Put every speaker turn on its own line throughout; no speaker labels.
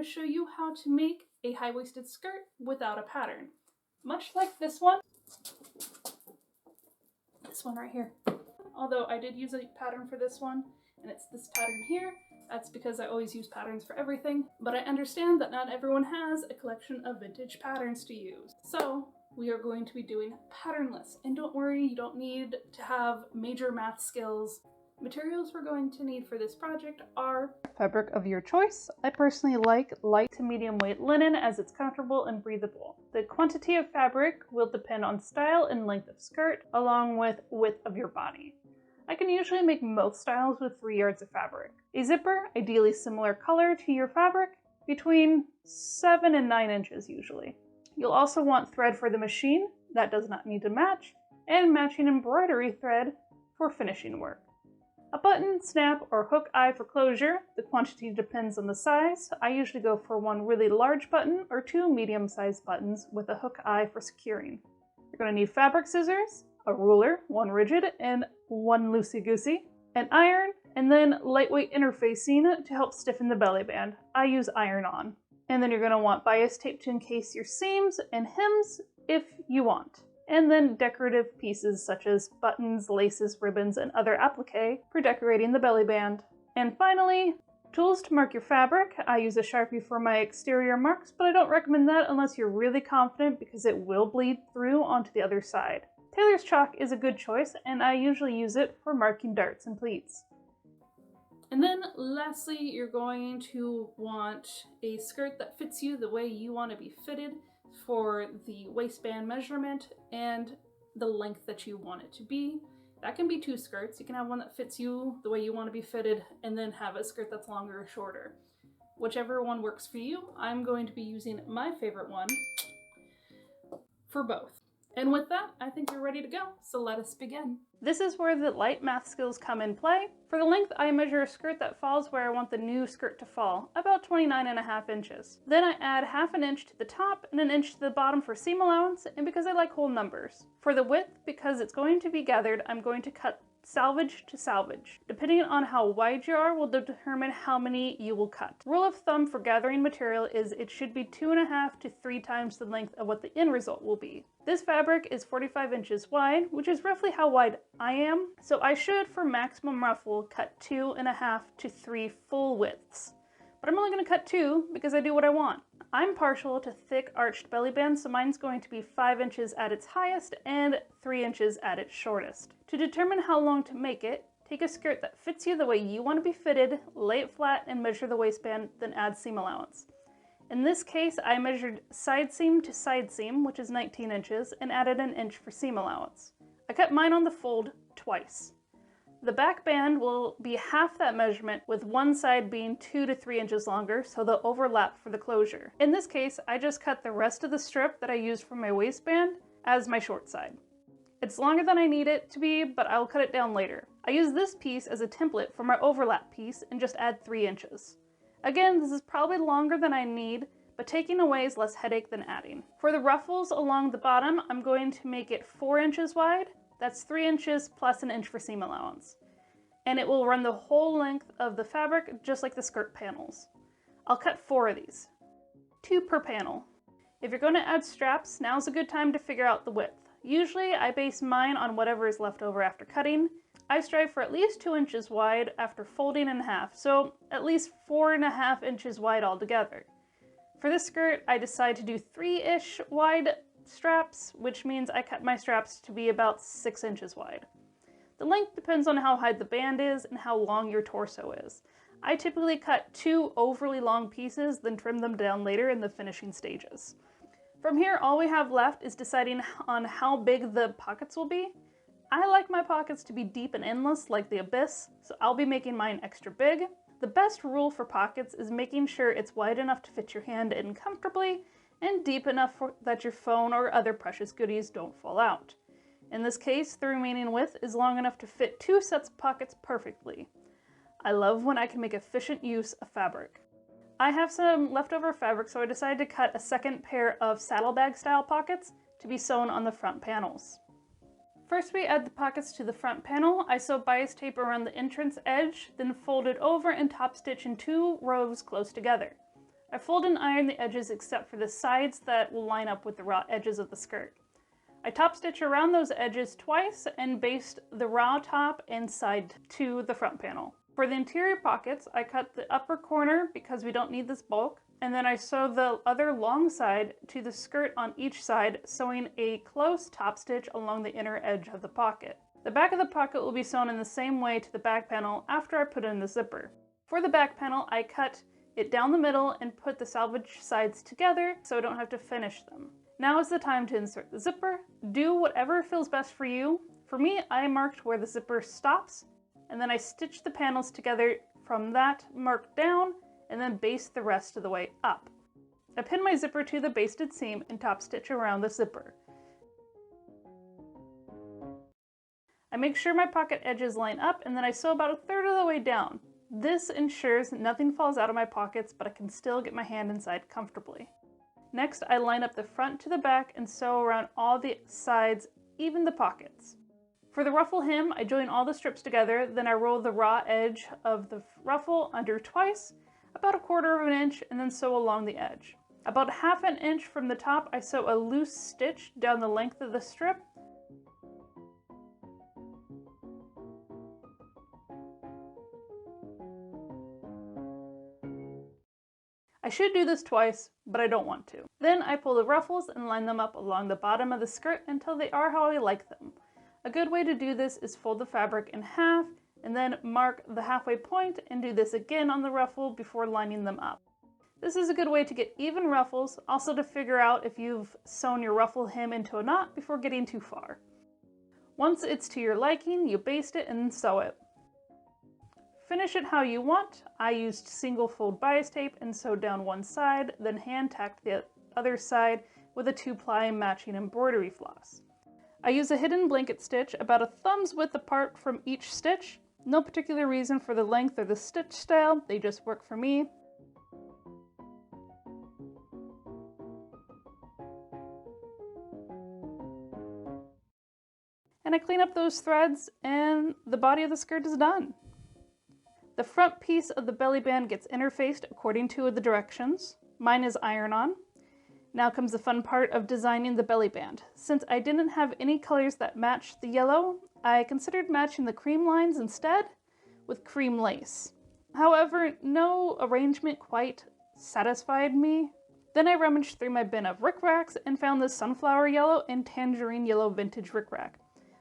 to show you how to make a high-waisted skirt without a pattern. Much like this one right here. Although I did use a pattern for this one, and it's this pattern here. That's because I always use patterns for everything, but I understand that not everyone has a collection of vintage patterns to use. So we are going to be doing patternless, and don't worry, you don't need to have major math skills. Materials we're going to need for this project are fabric of your choice. I personally like light to medium weight linen as it's comfortable and breathable. The quantity of fabric will depend on style and length of skirt, along with width of your body. I can usually make most styles with 3 yards of fabric. A zipper, ideally similar color to your fabric, between 7 and 9 inches usually. You'll also want thread for the machine, that does not need to match, and matching embroidery thread for finishing work. A button, snap, or hook eye for closure. The quantity depends on the size. I usually go for 1 really large button or 2 medium-sized buttons with a hook eye for securing. You're going to need fabric scissors, a ruler, 1 rigid and 1 loosey-goosey, an iron, and then lightweight interfacing to help stiffen the belly band. I use iron-on. And then you're going to want bias tape to encase your seams and hems if you want. And then decorative pieces such as buttons, laces, ribbons, and other applique for decorating the belly band. And finally, tools to mark your fabric. I use a Sharpie for my exterior marks, but I don't recommend that unless you're really confident because it will bleed through onto the other side. Tailor's chalk is a good choice, and I usually use it for marking darts and pleats. And then lastly, you're going to want a skirt that fits you the way you want to be fitted for the waistband measurement and the length that you want it to be. That can be 2 skirts. You can have one that fits you the way you want to be fitted and then have a skirt that's longer or shorter. Whichever one works for you. I'm going to be using my favorite one for both. And with that, I think you're ready to go, so let us begin. This is where the light math skills come in play. For the length, I measure a skirt that falls where I want the new skirt to fall, about 29.5 inches. Then I add half an inch to the top and an inch to the bottom for seam allowance, and because I like whole numbers. For the width, because it's going to be gathered, I'm going to cut salvage to salvage. Depending on how wide you are will determine how many you will cut. Rule of thumb for gathering material is it should be 2.5 to 3 times the length of what the end result will be. This fabric is 45 inches wide, which is roughly how wide I am, so I should, for maximum ruffle, cut 2.5 to 3 full widths. But I'm only going to cut 2 because I do what I want. I'm partial to thick arched belly bands, so mine's going to be 5 inches at its highest and 3 inches at its shortest. To determine how long to make it, take a skirt that fits you the way you want to be fitted, lay it flat, and measure the waistband, then add seam allowance. In this case, I measured side seam to side seam, which is 19 inches, and added an inch for seam allowance. I cut mine on the fold twice. The back band will be half that measurement, with one side being 2 to 3 inches longer, so they'll overlap for the closure. In this case, I just cut the rest of the strip that I used for my waistband as my short side. It's longer than I need it to be, but I'll cut it down later. I use this piece as a template for my overlap piece and just add 3 inches. Again, this is probably longer than I need, but taking away is less headache than adding. For the ruffles along the bottom, I'm going to make it 4 inches wide. That's 3 inches plus an inch for seam allowance. And it will run the whole length of the fabric, just like the skirt panels. I'll cut 4 of these, 2 per panel. If you're going to add straps, now's a good time to figure out the width. Usually I base mine on whatever is left over after cutting. I strive for at least 2 inches wide after folding in half, so at least 4.5 inches wide altogether. For this skirt, I decide to do 3-ish wide straps, which means I cut my straps to be about 6 inches wide. The length depends on how high the band is and how long your torso is. I typically cut 2 overly long pieces, then trim them down later in the finishing stages. From here, all we have left is deciding on how big the pockets will be. I like my pockets to be deep and endless like the abyss, so I'll be making mine extra big. The best rule for pockets is making sure it's wide enough to fit your hand in comfortably and deep enough that your phone or other precious goodies don't fall out. In this case, the remaining width is long enough to fit 2 sets of pockets perfectly. I love when I can make efficient use of fabric. I have some leftover fabric, so I decided to cut a second pair of saddlebag style pockets to be sewn on the front panels. First we add the pockets to the front panel. I sew bias tape around the entrance edge, then fold it over and top stitch in 2 rows close together. I fold and iron the edges except for the sides that will line up with the raw edges of the skirt. I top stitch around those edges twice and baste the raw top and side to the front panel. For the interior pockets, I cut the upper corner because we don't need this bulk, and then I sew the other long side to the skirt on each side, sewing a close top stitch along the inner edge of the pocket. The back of the pocket will be sewn in the same way to the back panel after I put in the zipper. For the back panel, I cut it down the middle and put the salvage sides together so I don't have to finish them. Now is the time to insert the zipper. Do whatever feels best for you. For me, I marked where the zipper stops, and then I stitched the panels together from that mark down and then baste the rest of the way up. I pin my zipper to the basted seam and top stitch around the zipper. I make sure my pocket edges line up and then I sew about a third of the way down. This ensures nothing falls out of my pockets, but I can still get my hand inside comfortably. Next, I line up the front to the back and sew around all the sides, even the pockets. For the ruffle hem, I join all the strips together, then I roll the raw edge of the ruffle under twice, about 1/4 inch, and then sew along the edge. About 1/2 inch from the top, I sew a loose stitch down the length of the strip. I should do this twice, but I don't want to. Then I pull the ruffles and line them up along the bottom of the skirt until they are how I like them. A good way to do this is fold the fabric in half and then mark the halfway point and do this again on the ruffle before lining them up. This is a good way to get even ruffles, also to figure out if you've sewn your ruffle hem into a knot before getting too far. Once it's to your liking, you baste it and sew it. Finish it how you want. I used single fold bias tape and sewed down one side, then hand tacked the other side with a 2-ply matching embroidery floss. I use a hidden blanket stitch about a thumb's width apart from each stitch. No particular reason for the length or the stitch style, they just work for me. And I clean up those threads and the body of the skirt is done. The front piece of the belly band gets interfaced according to the directions. Mine is iron-on. Now comes the fun part of designing the belly band. Since I didn't have any colors that matched the yellow, I considered matching the cream lines instead with cream lace. However, no arrangement quite satisfied me. Then I rummaged through my bin of rickracs and found this sunflower yellow and tangerine yellow vintage rickrack.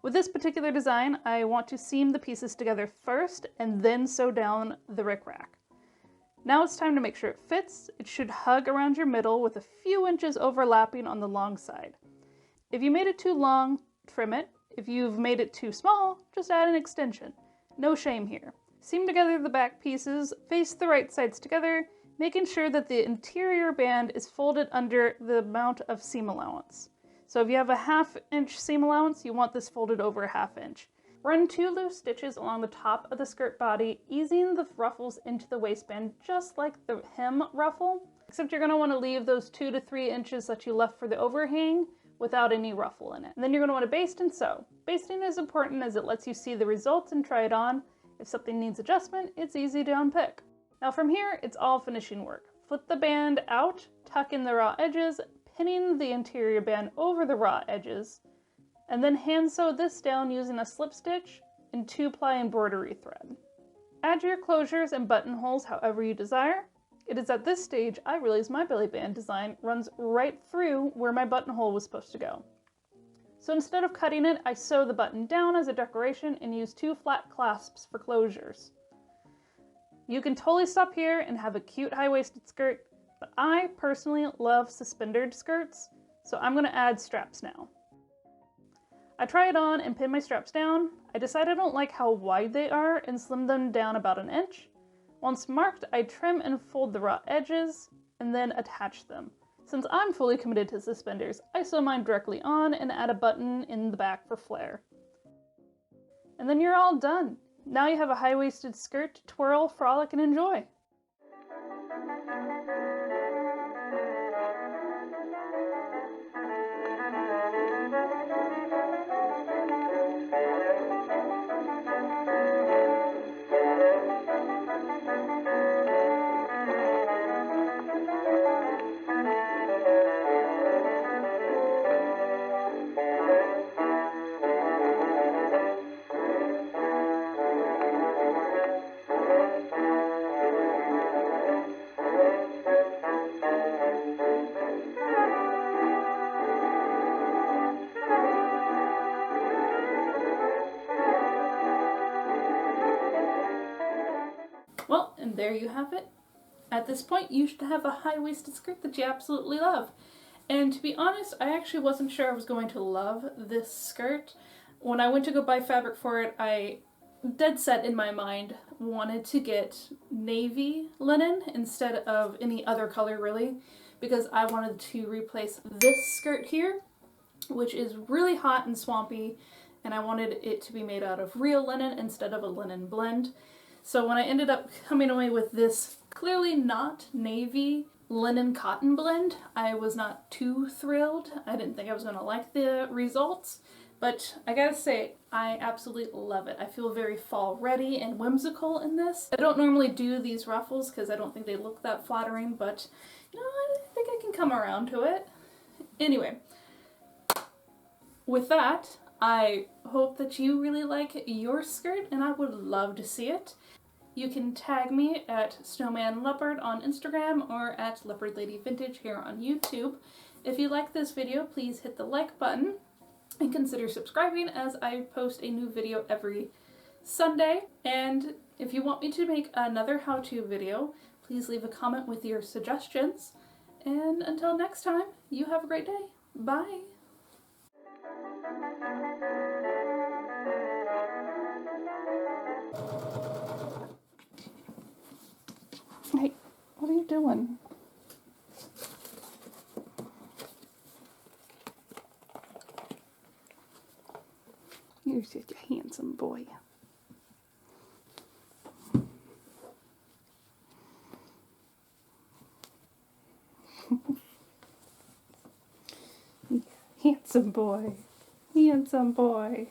With this particular design, I want to seam the pieces together first and then sew down the rickrack. Now it's time to make sure it fits. It should hug around your middle with a few inches overlapping on the long side. If you made it too long, trim it. If you've made it too small, just add an extension. No shame here. Seam together the back pieces, face the right sides together, making sure that the interior band is folded under the amount of seam allowance. So if you have a 1/2 inch seam allowance, you want this folded over a 1/2 inch. Run 2 loose stitches along the top of the skirt body, easing the ruffles into the waistband just like the hem ruffle, except you're going to want to leave those 2 to 3 inches that you left for the overhang without any ruffle in it. And then you're going to want to baste and sew. Basting is important as it lets you see the results and try it on. If something needs adjustment, it's easy to unpick. Now from here, it's all finishing work. Flip the band out, tuck in the raw edges, pinning the interior band over the raw edges, and then hand sew this down using a slip stitch and 2-ply embroidery thread. Add your closures and buttonholes however you desire. It is at this stage I realized my belly band design runs right through where my buttonhole was supposed to go. So instead of cutting it, I sew the button down as a decoration and use 2 flat clasps for closures. You can totally stop here and have a cute high-waisted skirt, but I personally love suspendered skirts, so I'm going to add straps now. I try it on and pin my straps down. I decide I don't like how wide they are and slim them down about 1 inch. Once marked, I trim and fold the raw edges and then attach them. Since I'm fully committed to suspenders, I sew mine directly on and add a button in the back for flair. And then you're all done. Now you have a high-waisted skirt to twirl, frolic, and enjoy. And there you have it. At this point, you should have a high-waisted skirt that you absolutely love. And to be honest, I actually wasn't sure I was going to love this skirt. When I went to go buy fabric for it, I dead set in my mind wanted to get navy linen instead of any other color really, because I wanted to replace this skirt here, which is really hot and swampy, and I wanted it to be made out of real linen instead of a linen blend. So when I ended up coming away with this clearly not navy linen cotton blend, I was not too thrilled. I didn't think I was going to like the results, but I gotta say, I absolutely love it. I feel very fall ready and whimsical in this. I don't normally do these ruffles because I don't think they look that flattering, but you know, I think I can come around to it. Anyway, with that, I hope that you really like your skirt, and I would love to see it. You can tag me at Snowman Leopard on Instagram or at Leopard Lady Vintage here on YouTube. If you like this video, please hit the like button and consider subscribing, as I post a new video every Sunday. And if you want me to make another how-to video, please leave a comment with your suggestions. And until next time, you have a great day. Bye! Hey, what are you doing? You're such a handsome boy. Handsome boy. Handsome boy.